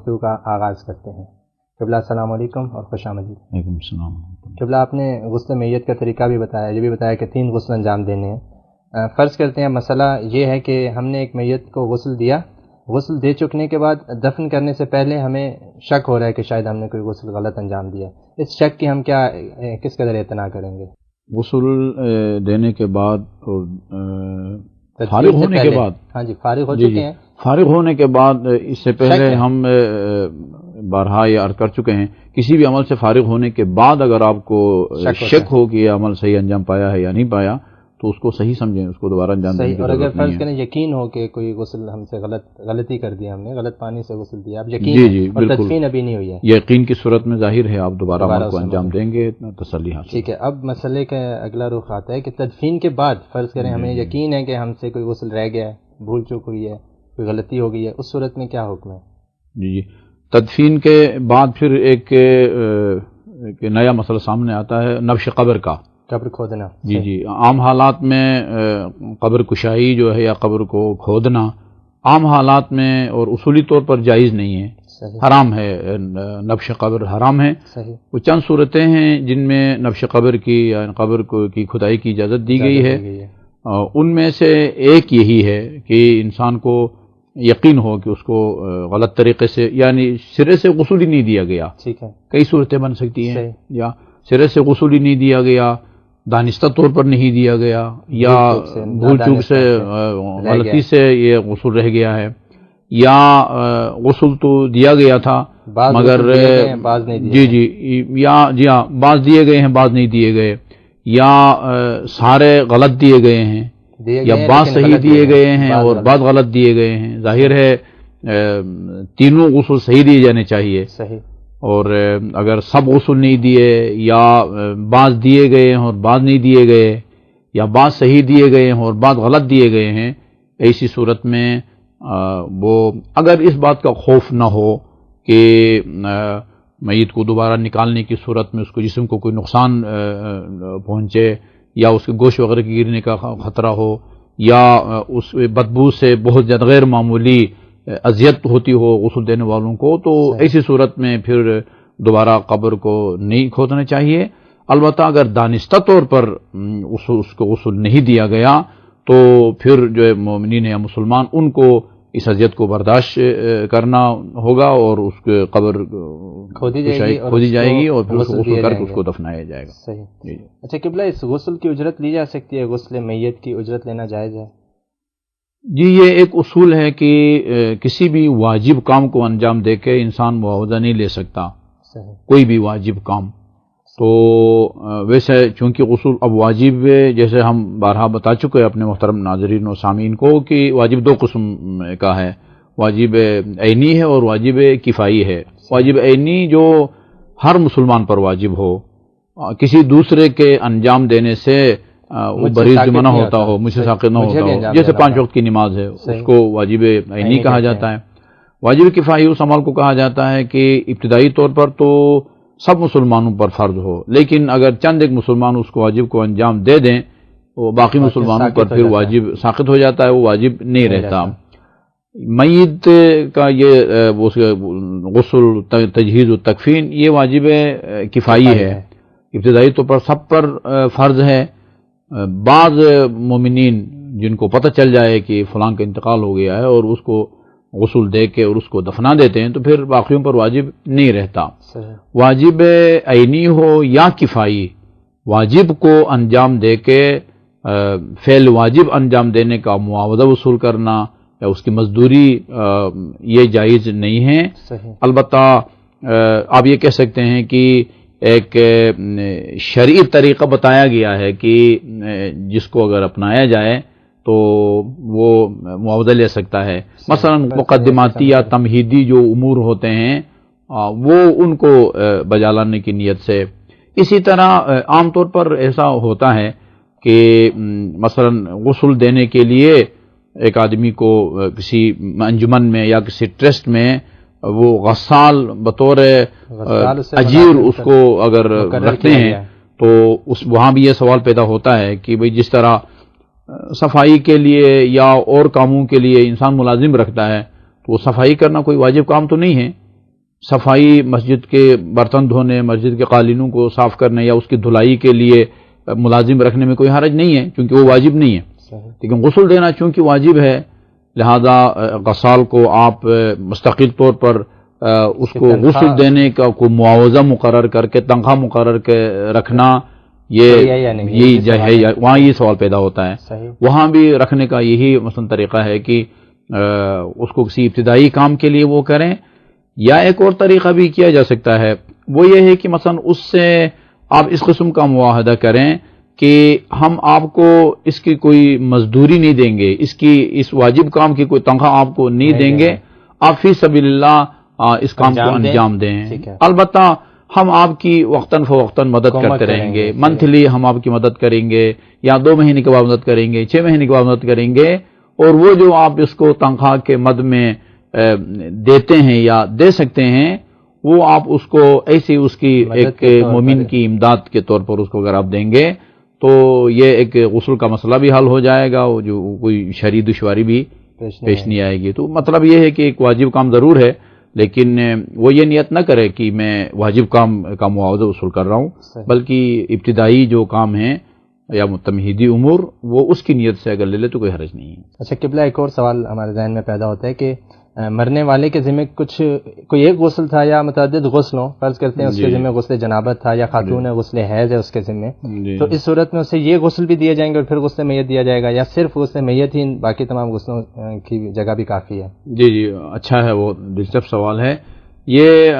گفتگو کا آغاز کرتے ہیں۔ قبلہ السلام علیکم اور خوش آمدید۔ وعلیکم السلام۔ قبلہ آپ نے غسل میت کا طریقہ بھی بتایا، یہ بھی بتایا کہ 3 غسل انجام دینے ہیں۔ فرض کرتے ہیں مسئلہ یہ ہے کہ ہم نے ایک میت کو غسل دیا، غسل دے چکنے کے بعد دفن کرنے سے پہلے ہمیں شک ہو رہا ہے کہ شاید ہم نے کوئی غسل غلط انجام دیا، اس شک کی ہم کس قدر اعتنا کریں گے؟ غسل دینے کے بعد اور فارغ ہونے کے بعد، ہاں جی فارغ ہو چکے ہیں، فارغ ہونے کے بعد اس سے پہلے ہم بارہا یہ عرض کر چکے ہیں، کسی بھی عمل سے فارغ ہونے کے بعد اگر آپ کو شک ہو کہ یہ عمل صحیح انجام پایا ہے یا نہیں پایا تو اس کو صحیح سمجھیں، اس کو دوبارہ انجام دینے کی ضرورت نہیں ہے۔ اور اگر فرض کریں یقین ہو کہ کوئی غسل ہم سے غلطی کر دی، ہم نے غلط پانی سے غسل دیا، اب یقین جی اور تدفین ابھی نہیں ہوئی ہے، یقین کی صورت میں ظاہر ہے آپ دوبارہ عمل کو انجام دیں گے، تسلی حاصل۔ ٹھیک ہے، اب مسئلے کا اگلا رخ آتا ہے کہ تدفین کے بعد فرض کریں ہمیں یقین ہے کہ ہم سے کوئی غسل رہ گیا ہے، بھول چوک ہوئی ہے، کوئی غلطی ہو گئی ہے، اس صورت میں کیا حکم ہے؟ جی تدفین کے بعد پھر ایک نیا مسئلہ سامنے آتا ہے، نبش قبر کا، قبر کھودنا۔ جی عام حالات میں قبر کشائی جو ہے یا قبر کو کھودنا عام حالات میں اور اصولی طور پر جائز نہیں ہے، حرام ہے، نبش قبر حرام ہے۔ وہ چند صورتیں ہیں جن میں نبش قبر کی یا قبر کی کھدائی کی اجازت دی گئی ہے، ان میں سے ایک یہی ہے کہ انسان کو یقین ہو کہ اس کو غلط طریقے سے یعنی سرے سے غسل ہی نہیں دیا گیا۔ کئی صورتیں بن سکتی ہیں، یا سرے سے غسل ہی نہیں دیا گیا، دانستہ طور پر نہیں دیا گیا، یا بھول چوک سے غلطی سے یہ غسل رہ گیا ہے، یا غسل تو دیا گیا تھا مگر جی ہاں بعض دیے گئے ہیں بعض نہیں دیے گئے، یا سارے غلط دیے گئے ہیں، یا بعض صحیح دیے گئے ہیں اور بعض غلط دیے گئے ہیں۔ ظاہر ہے تینوں غسل صحیح دیے جانے چاہیے، اور اگر سب غسل نہیں دیے یا بعض دیے گئے ہیں اور بعض نہیں دیے گئے، یا بعض صحیح دیے گئے ہیں اور بعض غلط دیے گئے ہیں، ایسی صورت میں وہ اگر اس بات کا خوف نہ ہو کہ میت کو دوبارہ نکالنے کی صورت میں اس کو جسم کو کوئی نقصان پہنچے، یا اس کے گوشت وغیرہ کے گرنے کا خطرہ ہو، یا اس بدبو سے بہت زیادہ غیر معمولی اذیت ہوتی ہو غسل دینے والوں کو، تو ایسی صورت میں پھر دوبارہ قبر کو نہیں کھودنا چاہیے۔ البتہ اگر دانستہ طور پر اس کو غسل نہیں دیا گیا تو پھر جو ہے مومنین یا مسلمان ان کو اس اذیت کو برداشت کرنا ہوگا، اور اس کے قبر کھودی جائے گی اور پھر اس کو غسل کر کے اس کو دفنایا جائے گا۔ صحیح۔ اچھا قبلہ، اس غسل کی اجرت لی جا سکتی ہے؟ غسل میت کی اجرت لینا جائز ہے؟ جی یہ ایک اصول ہے کہ کسی بھی واجب کام کو انجام دے کے انسان معاوضہ نہیں لے سکتا، کوئی بھی واجب کام۔ تو ویسے چونکہ غسل اب واجب، جیسے ہم بارہا بتا چکے ہیں اپنے محترم ناظرین و سامعین کو کہ واجب 2 قسم کا ہے، واجب عینی ہے اور واجب کفائی ہے۔ واجب عینی جو ہر مسلمان پر واجب ہو، کسی دوسرے کے انجام دینے سے وہ بری ذمہ نہ ہوتا ہو، مجھ سے ساقط نہ ہوتا ہو، جیسے 5 وقت کی نماز ہے اس کو واجب عینی کہا جاتا ہے۔ واجب کفائی اس عمل کو کہا جاتا ہے کہ ابتدائی طور پر تو سب مسلمانوں پر فرض ہو، لیکن اگر چند ایک مسلمان اس کو واجب کو انجام دے دیں وہ باقی مسلمانوں پر پھر واجب ساقط ہو جاتا ہے، وہ واجب نہیں رہتا۔ میت کا یہ غسل، تجہیز و تکفین یہ واجب کفائی ہے، ابتدائی طور پر سب پر فرض ہے۔ بعض مومنین جن کو پتہ چل جائے کہ فلاں کا انتقال ہو گیا ہے اور اس کو غسل دے کے اور اس کو دفنا دیتے ہیں تو پھر باقیوں پر واجب نہیں رہتا۔ واجب عینی ہو یا کفائی، واجب کو انجام دے کے فعل واجب انجام دینے کا معاوضہ وصول کرنا یا اس کی مزدوری یہ جائز نہیں ہے۔ البتہ آپ یہ کہہ سکتے ہیں کہ ایک شرعی طریقہ بتایا گیا ہے کہ جس کو اگر اپنایا جائے تو وہ معاوضہ لے سکتا ہے، مثلا مقدماتی یا تمہیدی جو امور ہوتے ہیں وہ ان کو بجا لانے کی نیت سے۔ اسی طرح عام طور پر ایسا ہوتا ہے کہ مثلا غسل دینے کے لیے ایک آدمی کو کسی انجمن میں یا کسی ٹرسٹ میں وہ غسال بطور اجیر اس کو اگر رکھتے ہیں تو وہاں بھی یہ سوال پیدا ہوتا ہے کہ بھئی جس طرح صفائی کے لیے یا اور کاموں کے لیے انسان ملازم رکھتا ہے تو وہ صفائی کرنا کوئی واجب کام تو نہیں ہے، صفائی مسجد کے برتن دھونے، مسجد کے قالینوں کو صاف کرنے یا اس کی دھلائی کے لیے ملازم رکھنے میں کوئی حرج نہیں ہے، کیونکہ وہ واجب نہیں ہے۔ لیکن غسل دینا چونکہ واجب ہے، لہذا غسال کو آپ مستقل طور پر اس کو غسل دینے کا کوئی معاوضہ مقرر کر کے، تنخواہ مقرر کے رکھنا، یہ ہے یا وہاں یہ سوال پیدا ہوتا ہے۔ وہاں بھی رکھنے کا یہی مثلا طریقہ ہے کہ اس کو کسی ابتدائی کام کے لیے وہ کریں، یا ایک اور طریقہ بھی کیا جا سکتا ہے، وہ یہ ہے کہ مثلا اس سے آپ اس قسم کا معاہدہ کریں کہ ہم آپ کو اس کی کوئی مزدوری نہیں دیں گے، اس واجب کام کی کوئی تنخواہ آپ کو نہیں دیں گے، آپ فی سبیل اللہ اس کام کو انجام دیں۔ البتہ ہم آپ کی وقتاً فوقتاً مدد کرتے رہیں گے، منتھلی ہم آپ کی مدد کریں گے، یا 2 مہینے کے بعد مدد کریں گے، 6 مہینے کے بعد مدد کریں گے، اور وہ جو آپ اس کو تنخواہ کے مد میں دیتے ہیں یا دے سکتے ہیں، وہ آپ اس کو ایسی اس کی ایک مومن کی امداد کے طور پر اس کو اگر آپ دیں گے تو یہ ایک غسل کا مسئلہ بھی حل ہو جائے گا، جو کوئی شرعی دشواری بھی پیش نہیں آئے گی۔ تو مطلب یہ ہے کہ ایک واجب کام ضرور ہے، لیکن وہ یہ نیت نہ کرے کہ میں واجب کام کا معاوضہ وصول کر رہا ہوں، بلکہ ابتدائی جو کام ہیں یا تمہیدی امور وہ اس کی نیت سے اگر لے لے تو کوئی حرج نہیں ہے۔ اچھا قبلہ، ایک اور سوال ہمارے ذہن میں پیدا ہوتا ہے کہ مرنے والے کے ذمہ کوئی ایک غسل تھا یا متعدد غسل ہوں، فرض کرتے ہیں اس کے ذمہ غسل جنابت تھا یا خاتون ہے غسل حیض ہے اس کے ذمہ، تو اس صورت میں اسے یہ غسل بھی دیے جائیں گے اور پھر غسل میت دیا جائے گا، یا صرف غسل میت ہی باقی تمام غسلوں کی جگہ بھی کافی ہے؟ جی اچھا ہے، وہ دلچسپ سوال ہے۔ یہ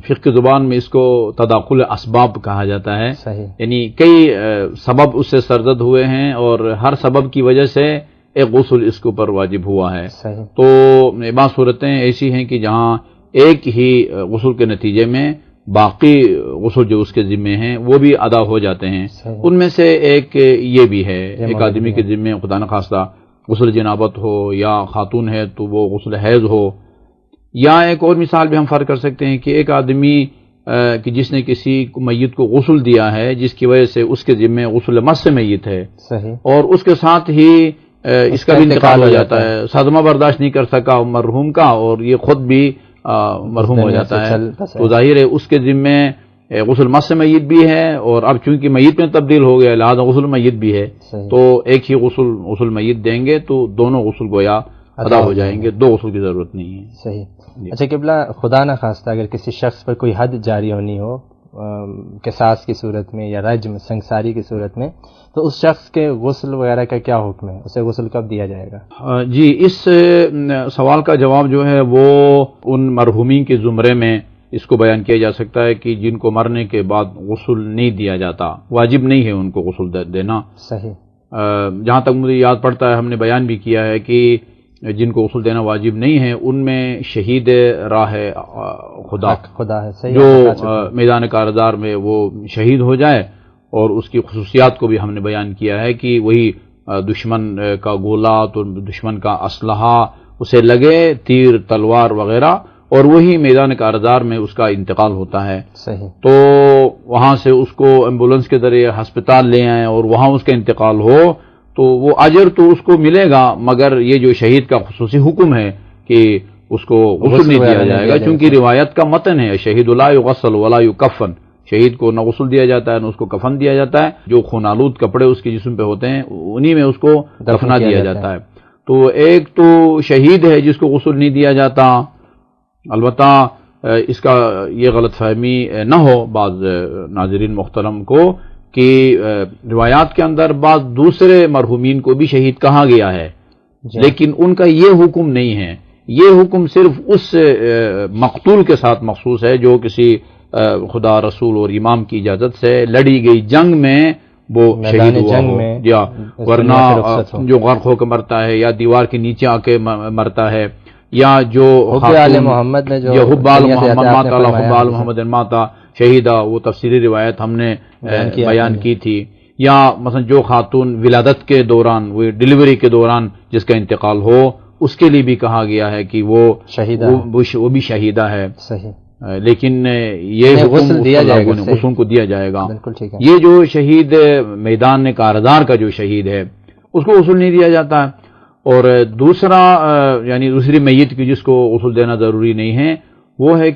فقہ کی زبان میں اس کو تداخل اسباب کہا جاتا ہے، یعنی کئی سبب اس سے سرزد ہوئے ہیں اور ہر سبب کی وجہ سے ایک غسل اس کے اوپر واجب ہوا ہے۔ تو بعض صورتیں ایسی ہیں کہ جہاں ایک ہی غسل کے نتیجے میں باقی غسل جو اس کے ذمے ہیں وہ بھی ادا ہو جاتے ہیں۔ ان میں سے ایک یہ بھی ہے، ایک آدمی کے ذمے خدا نخواستہ غسل جنابت ہو، یا خاتون ہے تو وہ غسل حیض ہو، یا ایک اور مثال بھی ہم فرض کر سکتے ہیں کہ ایک آدمی کہ جس نے کسی میت کو غسل دیا ہے جس کی وجہ سے اس کے ذمے غسل مس میت ہے، اور اس کے ساتھ ہی اس کا بھی انتقال ہو جاتا ہے، صدمہ برداشت نہیں کر سکا مرحوم کا اور یہ خود بھی مرحوم ہو جاتا ہے، تو ظاہر ہے اس کے ذمے غسل مس میت بھی ہے، اور اب چونکہ میت میں تبدیل ہو گیا لہذا غسل میت بھی ہے، تو ایک ہی غسل میت دیں گے تو دونوں غسل گویا ادا ہو جائیں گے، 2 غسل کی ضرورت نہیں ہے۔ صحیح۔ اچھا قبلہ، خدا نہ خواستہ اگر کسی شخص پر کوئی حد جاری ہونی ہو قصاص کی صورت میں یا رجم سنگساری کی صورت میں، تو اس شخص کے غسل وغیرہ کا کیا حکم ہے؟ اسے غسل کب دیا جائے گا؟ جی، اس سوال کا جواب جو ہے وہ ان مرحومین کے زمرے میں اس کو بیان کیا جا سکتا ہے کہ جن کو مرنے کے بعد غسل نہیں دیا جاتا، واجب نہیں ہے ان کو غسل دینا۔ صحیح۔ جہاں تک مجھے یاد پڑتا ہے ہم نے بیان بھی کیا ہے کہ جن کو غسل دینا واجب نہیں ہے ان میں شہید راہ خدا ہے، جو میدان کارزار میں وہ شہید ہو جائے، اور اس کی خصوصیات کو بھی ہم نے بیان کیا ہے کہ وہی دشمن کا گولہ تو دشمن کا اسلحہ اسے لگے، تیر تلوار وغیرہ، اور وہی میدان کارزار میں اس کا انتقال ہوتا ہے۔ صحیح۔ تو وہاں سے اس کو ایمبولینس کے ذریعے ہسپتال لے آئیں اور وہاں اس کا انتقال ہو تو وہ اجر تو اس کو ملے گا، مگر یہ جو شہید کا خصوصی حکم ہے کہ اس کو غسل نہیں دیا جائے گا، کیونکہ روایت کا متن ہے شہید لا یغسل ولا یکفن، شہید کو نہ غسل دیا جاتا ہے نہ اس کو کفن دیا جاتا ہے، جو خون آلود کپڑے اس کے جسم پہ ہوتے ہیں انہی میں اس کو دفنا دیا جاتا ہے۔ تو ایک تو شہید ہے جس کو غسل نہیں دیا جاتا، البتہ اس کا یہ غلط فہمی نہ ہو بعض ناظرین محترم کو کہ روایات کے اندر بعض دوسرے مرحومین کو بھی شہید کہا گیا ہے، لیکن ان کا یہ حکم نہیں ہے، یہ حکم صرف اس مقتول کے ساتھ مخصوص ہے جو کسی خدا رسول اور امام کی اجازت سے لڑی گئی جنگ میں وہ شہید ہوا ہو، یا ورنہ جو غرق ہو کے مرتا ہے یا دیوار کے نیچے آ کے مرتا ہے، یا جو حب آل محمد میں جو حب آل محمد ماتا حب آل محمد ماتا شہیدہ، وہ تفسیری روایت ہم نے بیان کی تھی، یا مثلا جو خاتون ولادت کے دوران وہ ڈیلیوری کے دوران جس کا انتقال ہو اس کے لیے بھی کہا گیا ہے کہ وہ بھی شہیدہ ہے۔ صحیح۔ لیکن یہ غسل دیا جائے گا، غسل کو دیا جائے گا۔ بالکل ٹھیک ہے۔ یہ جو شہید میدان کارزار کا جو شہید ہے اس کو غسل نہیں دیا جاتا ہے، اور دوسرا یعنی دوسری میت کی جس کو غسل دینا ضروری نہیں ہے وہ ہے